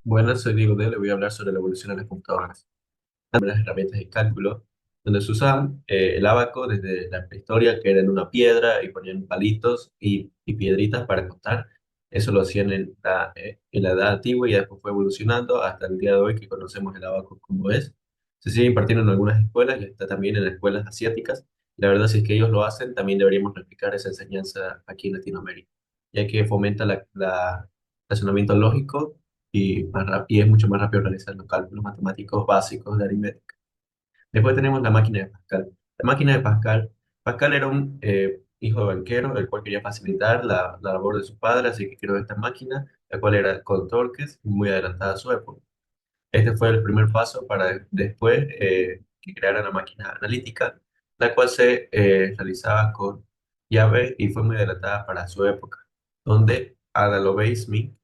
Buenas, soy Diego D. Le voy a hablar sobre la evolución de las computadoras. Las herramientas de cálculo, donde se usaban el ábaco desde la prehistoria, que era en una piedra y ponían palitos y piedritas para contar. Eso lo hacían en la edad antigua y después fue evolucionando hasta el día de hoy que conocemos el ábaco como es. Se sigue impartiendo en algunas escuelas y está también en escuelas asiáticas. La verdad, si es que ellos lo hacen, también deberíamos replicar esa enseñanza aquí en Latinoamérica, ya que fomenta razonamiento lógico y es mucho más rápido realizar los cálculos matemáticos básicos de aritmética. Después tenemos la máquina de Pascal. La máquina de Pascal, Pascal era un hijo de banquero, el cual quería facilitar la labor de su padre, así que creó esta máquina, la cual era con torques muy adelantada a su época. Este fue el primer paso para después que crearan la máquina analítica, la cual se realizaba con llave y fue muy adelantada para su época, donde Ada Lovelace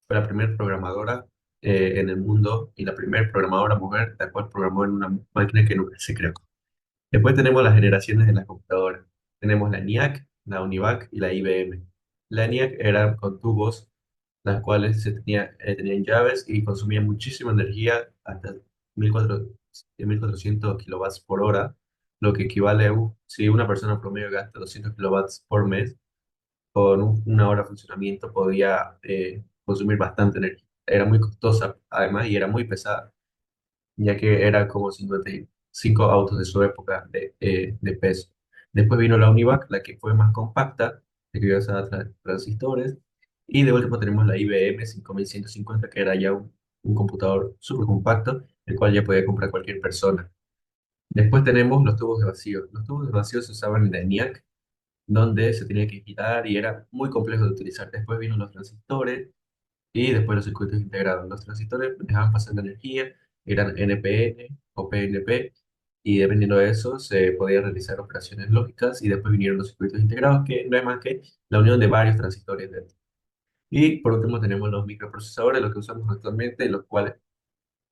fue la primera programadora en el mundo y la primera programadora mujer, la cual programó en una máquina que nunca se creó. Después tenemos las generaciones de las computadoras. Tenemos la ENIAC, la UNIVAC y la IBM. La ENIAC era con tubos, las cuales tenían llaves y consumían muchísima energía, hasta 1400, 1400 kilovatios por hora, lo que equivale a, si una persona promedio gasta 200 kilovatios por mes, con una hora de funcionamiento podía consumir bastante energía. Era muy costosa, además, y era muy pesada, ya que era como 55 autos de su época de peso. Después vino la Univac, la que fue más compacta, que iba a usar transistores, y de último tenemos la IBM 5150, que era ya un computador súper compacto, el cual ya podía comprar cualquier persona. Después tenemos los tubos de vacío. Los tubos de vacío se usaban en la ENIAC, donde se tenía que girar y era muy complejo de utilizar. Después vino los transistores y después los circuitos integrados. Los transistores dejaban pasar la energía, eran NPN o PNP, y dependiendo de eso se podían realizar operaciones lógicas, y después vinieron los circuitos integrados, que no es más que la unión de varios transistores dentro. Y por último tenemos los microprocesadores, los que usamos actualmente, los cuales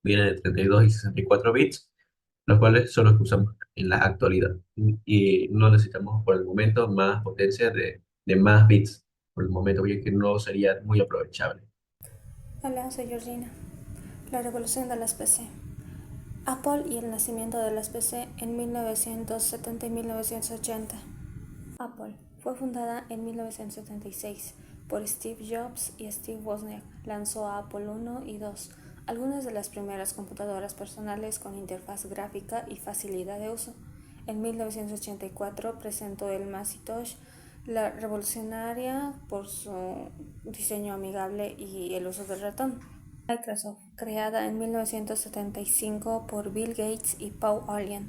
vienen de 32 y 64 bits, los cuales son los que usamos en la actualidad. Y no necesitamos por el momento más potencia de más bits, por el momento, porque que no sería muy aprovechable. Hola, soy Georgina. La revolución de las PC. Apple y el nacimiento de las PC en 1970 y 1980. Apple fue fundada en 1976 por Steve Jobs y Steve Wozniak. Lanzó Apple I y II, algunas de las primeras computadoras personales con interfaz gráfica y facilidad de uso. En 1984 presentó el Macintosh, la revolucionaria por su diseño amigable y el uso del ratón. Microsoft, creada en 1975 por Bill Gates y Paul Allen,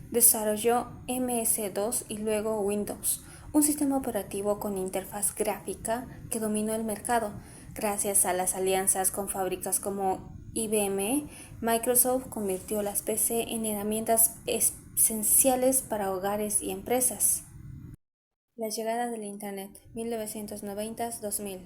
desarrolló MS-2 y luego Windows, un sistema operativo con interfaz gráfica que dominó el mercado. Gracias a las alianzas con fábricas como IBM, Microsoft convirtió las PC en herramientas esenciales para hogares y empresas. La llegada del Internet, 1990-2000.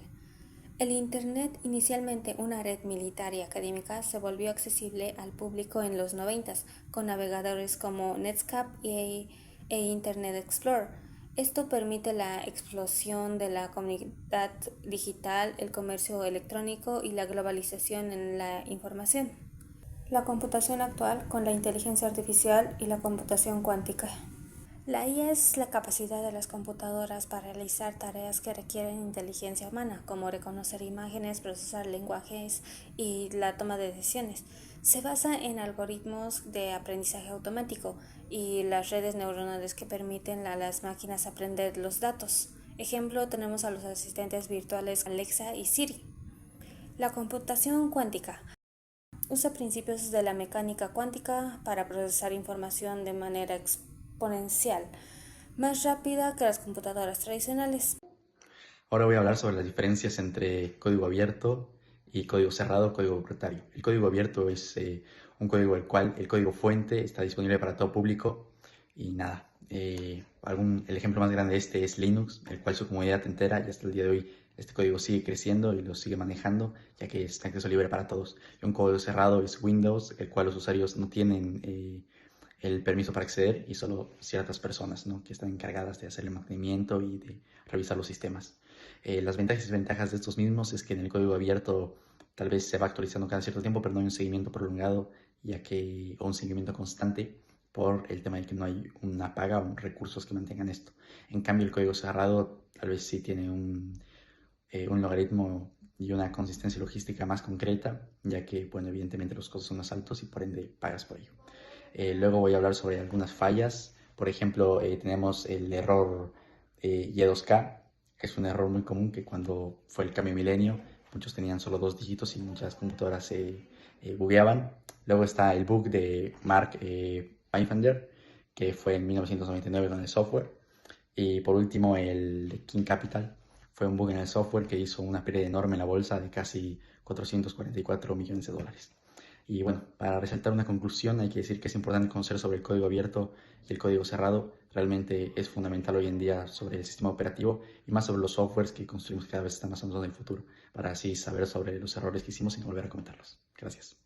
El Internet, inicialmente una red militar y académica, se volvió accesible al público en los 90 con navegadores como Netscape e Internet Explorer. Esto permite la explosión de la comunidad digital, el comercio electrónico y la globalización en la información. La computación actual con la inteligencia artificial y la computación cuántica. La IA es la capacidad de las computadoras para realizar tareas que requieren inteligencia humana, como reconocer imágenes, procesar lenguajes y la toma de decisiones. Se basa en algoritmos de aprendizaje automático y las redes neuronales que permiten a las máquinas aprender los datos. Ejemplo, tenemos a los asistentes virtuales Alexa y Siri. La computación cuántica usa principios de la mecánica cuántica para procesar información de manera exponencial, más rápida que las computadoras tradicionales. Ahora voy a hablar sobre las diferencias entre código abierto y código cerrado, código propietario. El código abierto es un código el cual el código fuente está disponible para todo público y nada. El ejemplo más grande de este es Linux, el cual su comunidad entera y hasta el día de hoy este código sigue creciendo y lo sigue manejando, ya que está en acceso libre para todos. Y un código cerrado es Windows, el cual los usuarios no tienen el permiso para acceder y solo ciertas personas, ¿no?, que están encargadas de hacer el mantenimiento y de revisar los sistemas. Las ventajas y desventajas de estos mismos es que en el código abierto tal vez se va actualizando cada cierto tiempo, pero no hay un seguimiento prolongado o un seguimiento constante por el tema de que no hay una paga o recursos que mantengan esto. En cambio, el código cerrado tal vez sí tiene un logaritmo y una consistencia logística más concreta, ya que, bueno, evidentemente los costos son más altos y por ende pagas por ello. Luego voy a hablar sobre algunas fallas. Por ejemplo, tenemos el error Y2K, que es un error muy común que cuando fue el cambio de milenio, muchos tenían solo 2 dígitos y muchas computadoras se bugueaban. Luego está el bug de Mark Pathfinder, que fue en 1999 con el software. Y por último, el de King Capital. Fue un bug en el software que hizo una pérdida enorme en la bolsa de casi 444 millones de dólares. Y bueno, para resaltar una conclusión, hay que decir que es importante conocer sobre el código abierto y el código cerrado. Realmente es fundamental hoy en día sobre el sistema operativo y más sobre los softwares que construimos que cada vez están más avanzados en el futuro, para así saber sobre los errores que hicimos y no volver a cometerlos. Gracias.